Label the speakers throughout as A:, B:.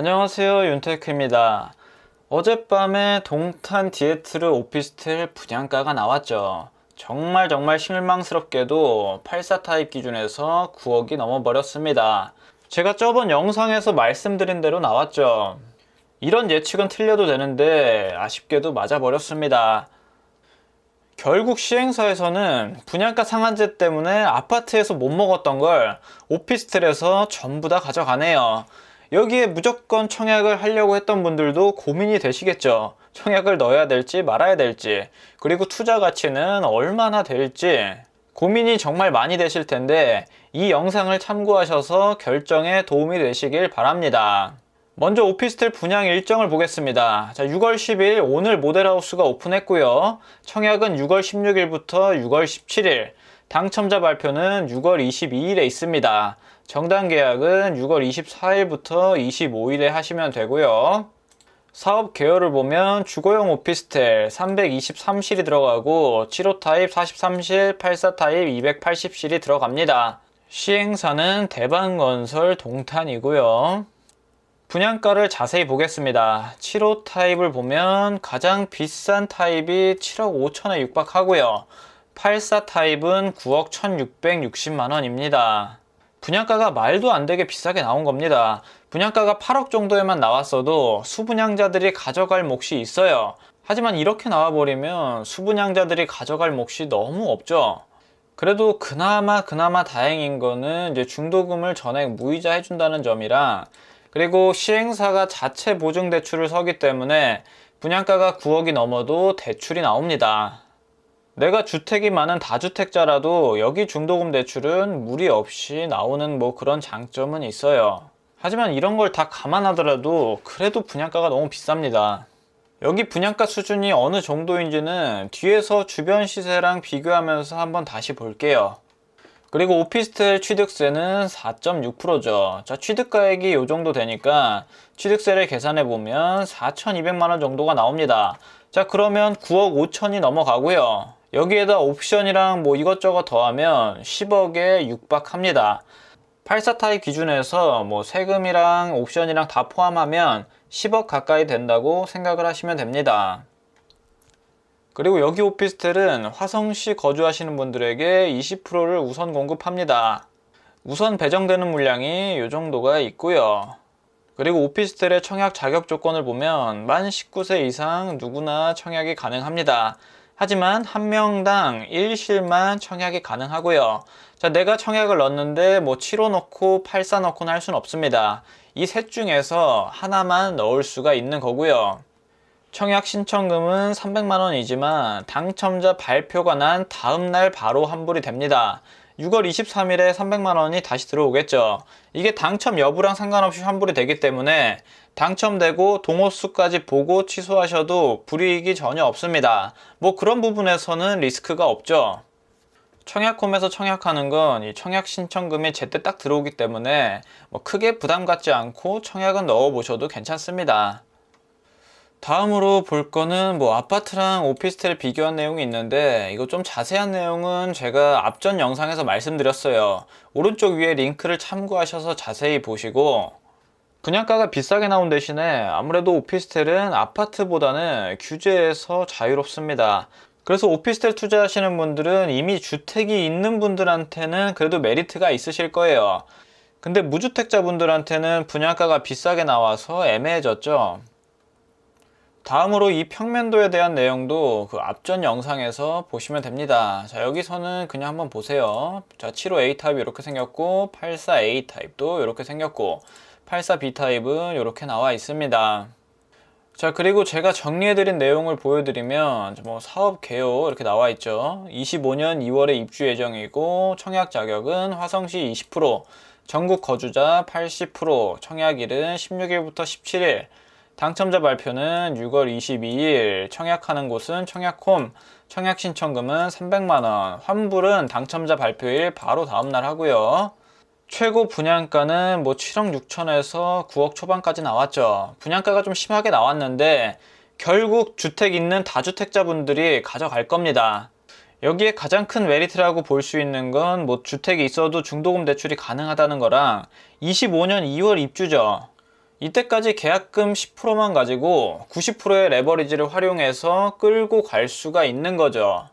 A: 안녕하세요, 윤테크입니다. 어젯밤에 동탄 디에트르 오피스텔 분양가가 나왔죠. 정말 실망스럽게도 84 타입 기준에서 9억이 넘어버렸습니다. 제가 저번 영상에서 말씀드린 대로 나왔죠. 이런 예측은 틀려도 되는데 아쉽게도 맞아버렸습니다. 결국 시행사에서는 분양가 상한제 때문에 아파트에서 못 먹었던 걸 오피스텔에서 전부 다 가져가네요. 여기에 무조건 청약을 하려고 했던 분들도 고민이 되시겠죠. 청약을 넣어야 될지 말아야 될지, 그리고 투자 가치는 얼마나 될지 고민이 정말 많이 되실 텐데 이 영상을 참고하셔서 결정에 도움이 되시길 바랍니다. 먼저 오피스텔 분양 일정을 보겠습니다. 자, 6월 10일 오늘 모델하우스가 오픈했고요. 청약은 6월 16일부터 6월 17일, 당첨자 발표는 6월 22일에 있습니다. 정당 계약은 6월 24일부터 25일에 하시면 되고요. 사업 개요를 보면 주거용 오피스텔 323실이 들어가고 7호 타입 43실, 84 타입 280실이 들어갑니다. 시행사는 대방건설 동탄이고요. 분양가를 자세히 보겠습니다. 7호 타입을 보면 가장 비싼 타입이 7억 5천에 육박하고요. 84 타입은 9억 1660만원입니다. 분양가가 말도 안 되게 비싸게 나온 겁니다. 분양가가 8억 정도에만 나왔어도 수분양자들이 가져갈 몫이 있어요. 하지만 이렇게 나와버리면 수분양자들이 가져갈 몫이 너무 없죠. 그래도 그나마 다행인 거는 이제 중도금을 전액 무이자 해준다는 점이랑, 그리고 시행사가 자체 보증 대출을 서기 때문에 분양가가 9억이 넘어도 대출이 나옵니다. 내가 주택이 많은 다주택자라도 여기 중도금 대출은 무리 없이 나오는 그런 장점은 있어요. 하지만 이런 걸 다 감안하더라도 그래도 분양가가 너무 비쌉니다. 여기 분양가 수준이 어느 정도인지는 뒤에서 주변 시세랑 비교하면서 한번 다시 볼게요. 그리고 오피스텔 취득세는 4.6%죠. 자, 취득가액이 요 정도 되니까 취득세를 계산해 보면 4,200만원 정도가 나옵니다. 자, 그러면 9억 5천이 넘어가고요. 여기에다 옵션이랑 이것저것 더하면 10억에 육박합니다. 84 타입 기준에서 세금이랑 옵션이랑 다 포함하면 10억 가까이 된다고 생각을 하시면 됩니다. 그리고 여기 오피스텔은 화성시 거주하시는 분들에게 20%를 우선 공급합니다. 우선 배정되는 물량이 이 정도가 있고요. 그리고 오피스텔의 청약 자격 조건을 보면 만 19세 이상 누구나 청약이 가능합니다. 하지만 한 명당 1실만 청약이 가능하고요. 자, 내가 청약을 넣었는데 7호 넣고 84 넣고는 할 수는 없습니다. 이 셋 중에서 하나만 넣을 수가 있는 거고요. 청약 신청금은 300만원이지만 당첨자 발표가 난 다음날 바로 환불이 됩니다. 6월 23일에 300만원이 다시 들어오겠죠. 이게 당첨 여부랑 상관없이 환불이 되기 때문에 당첨되고 동호수까지 보고 취소하셔도 불이익이 전혀 없습니다. 그런 부분에서는 리스크가 없죠. 청약홈에서 청약하는 건 이 청약 신청금이 제때 딱 들어오기 때문에 크게 부담 갖지 않고 청약은 넣어보셔도 괜찮습니다. 다음으로 볼 거는 아파트랑 오피스텔 비교한 내용이 있는데, 이거 좀 자세한 내용은 제가 앞전 영상에서 말씀드렸어요. 오른쪽 위에 링크를 참고하셔서 자세히 보시고, 분양가가 비싸게 나온 대신에 아무래도 오피스텔은 아파트보다는 규제에서 자유롭습니다. 그래서 오피스텔 투자하시는 분들은 이미 주택이 있는 분들한테는 그래도 메리트가 있으실 거예요. 근데 무주택자 분들한테는 분양가가 비싸게 나와서 애매해졌죠. 다음으로 이 평면도에 대한 내용도 그 앞전 영상에서 보시면 됩니다. 자, 여기서는 그냥 한번 보세요. 자, 75A 타입이 이렇게 생겼고 84A 타입도 이렇게 생겼고 84B 타입은 이렇게 나와 있습니다. 자, 그리고 제가 정리해드린 내용을 보여드리면 사업 개요 이렇게 나와 있죠. 25년 2월에 입주 예정이고 청약 자격은 화성시 20%, 전국 거주자 80%, 청약일은 16일부터 17일, 당첨자 발표는 6월 22일, 청약하는 곳은 청약홈, 청약 신청금은 300만원, 환불은 당첨자 발표일 바로 다음날 하고요. 최고 분양가는 7억 6천에서 9억 초반까지 나왔죠. 분양가가 좀 심하게 나왔는데 결국 주택 있는 다주택자분들이 가져갈 겁니다. 여기에 가장 큰 메리트라고 볼 수 있는 건 주택이 있어도 중도금 대출이 가능하다는 거랑 25년 2월 입주죠. 이때까지 계약금 10%만 가지고 90%의 레버리지를 활용해서 끌고 갈 수가 있는 거죠.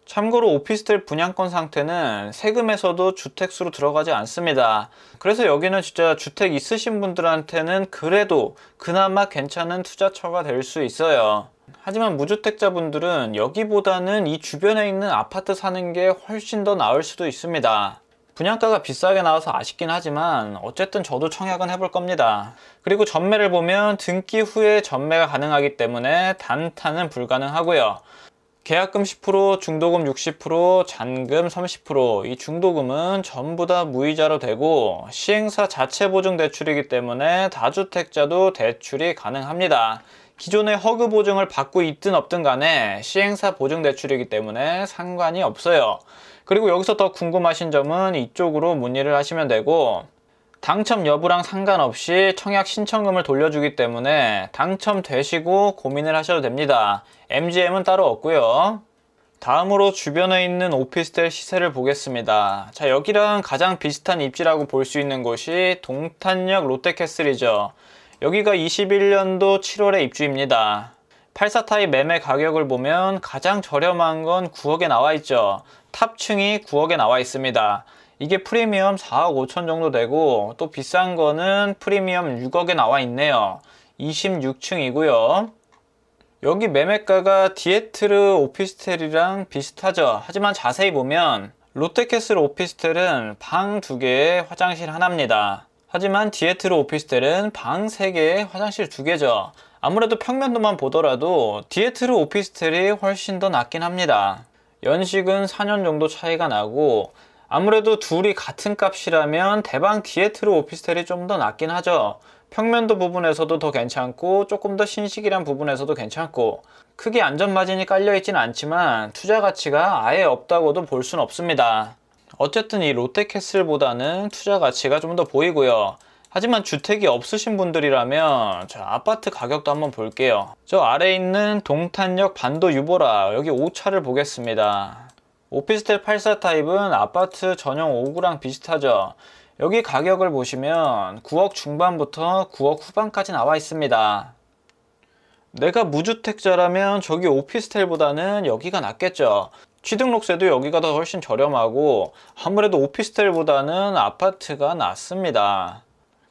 A: 참고로 오피스텔 분양권 상태는 세금에서도 주택수로 들어가지 않습니다. 그래서 여기는 진짜 주택 있으신 분들한테는 그래도 그나마 괜찮은 투자처가 될 수 있어요. 하지만 무주택자분들은 여기보다는 이 주변에 있는 아파트 사는 게 훨씬 더 나을 수도 있습니다. 분양가가 비싸게 나와서 아쉽긴 하지만 어쨌든 저도 청약은 해볼 겁니다. 그리고 전매를 보면 등기 후에 전매가 가능하기 때문에 단타는 불가능하고요. 계약금 10%, 중도금 60%, 잔금 30%, 이 중도금은 전부 다 무이자로 되고 시행사 자체 보증 대출이기 때문에 다주택자도 대출이 가능합니다. 기존의 허그 보증을 받고 있든 없든 간에 시행사 보증 대출이기 때문에 상관이 없어요. 그리고 여기서 더 궁금하신 점은 이쪽으로 문의를 하시면 되고, 당첨 여부랑 상관없이 청약 신청금을 돌려주기 때문에 당첨되시고 고민을 하셔도 됩니다. MGM은 따로 없고요. 다음으로 주변에 있는 오피스텔 시세를 보겠습니다. 자, 여기랑 가장 비슷한 입지라고 볼 수 있는 곳이 동탄역 롯데캐슬이죠. 여기가 21년도 7월에 입주입니다. 84타입 매매 가격을 보면 가장 저렴한 건 9억에 나와 있죠. 탑층이 9억에 나와 있습니다. 이게 프리미엄 4억 5천 정도 되고, 또 비싼 거는 프리미엄 6억에 나와 있네요. 26층이고요. 여기 매매가가 디에트르 오피스텔이랑 비슷하죠. 하지만 자세히 보면 롯데캐슬 오피스텔은 방 2개에 화장실 하나입니다. 하지만 디에트르 오피스텔은 방 3개에 화장실 2개죠. 아무래도 평면도만 보더라도 디에트르 오피스텔이 훨씬 더 낫긴 합니다. 연식은 4년 정도 차이가 나고, 아무래도 둘이 같은 값이라면 대방 디에트르 오피스텔이 좀 더 낫긴 하죠. 평면도 부분에서도 더 괜찮고 조금 더 신식이란 부분에서도 괜찮고, 크게 안전마진이 깔려있진 않지만 투자 가치가 아예 없다고도 볼 순 없습니다. 어쨌든 이 롯데캐슬보다는 투자 가치가 좀 더 보이고요. 하지만 주택이 없으신 분들이라면 자, 아파트 가격도 한번 볼게요. 저 아래에 있는 동탄역 반도 유보라, 여기 5차를 보겠습니다. 오피스텔 84타입은 아파트 전용 5구랑 비슷하죠. 여기 가격을 보시면 9억 중반부터 9억 후반까지 나와 있습니다. 내가 무주택자라면 저기 오피스텔보다는 여기가 낫겠죠. 취등록세도 여기가 더 훨씬 저렴하고 아무래도 오피스텔보다는 아파트가 낫습니다.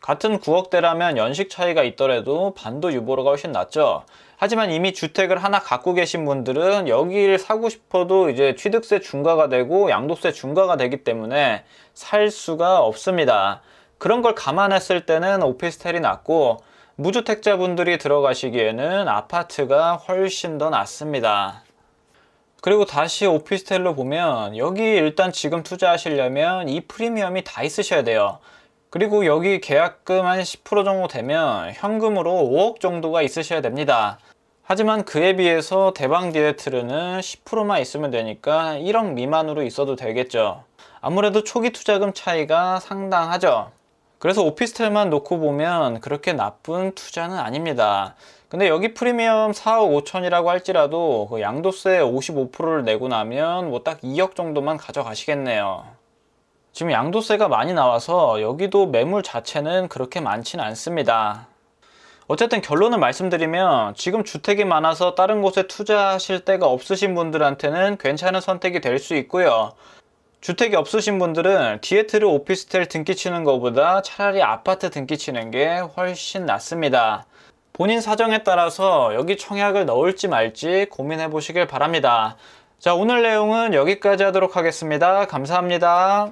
A: 같은 9억대라면 연식 차이가 있더라도 반도 유보로가 훨씬 낫죠. 하지만 이미 주택을 하나 갖고 계신 분들은 여기를 사고 싶어도 이제 취득세 중과가 되고 양도세 중과가 되기 때문에 살 수가 없습니다. 그런 걸 감안했을 때는 오피스텔이 낫고, 무주택자분들이 들어가시기에는 아파트가 훨씬 더 낫습니다. 그리고 다시 오피스텔로 보면 여기 일단 지금 투자하시려면 이 프리미엄이 다 있으셔야 돼요. 그리고 여기 계약금 한 10% 정도 되면 현금으로 5억 정도가 있으셔야 됩니다. 하지만 그에 비해서 대방 디에트르는 10%만 있으면 되니까 1억 미만으로 있어도 되겠죠. 아무래도 초기 투자금 차이가 상당하죠. 그래서 오피스텔만 놓고 보면 그렇게 나쁜 투자는 아닙니다. 근데 여기 프리미엄 4억 5천이라고 할지라도 그 양도세 55%를 내고 나면 뭐 딱 2억 정도만 가져가시겠네요. 지금 양도세가 많이 나와서 여기도 매물 자체는 그렇게 많지는 않습니다. 어쨌든 결론을 말씀드리면 지금 주택이 많아서 다른 곳에 투자하실 데가 없으신 분들한테는 괜찮은 선택이 될 수 있고요. 주택이 없으신 분들은 디에트르 오피스텔 등기 치는 것보다 차라리 아파트 등기 치는 게 훨씬 낫습니다. 본인 사정에 따라서 여기 청약을 넣을지 말지 고민해 보시길 바랍니다. 자, 오늘 내용은 여기까지 하도록 하겠습니다. 감사합니다.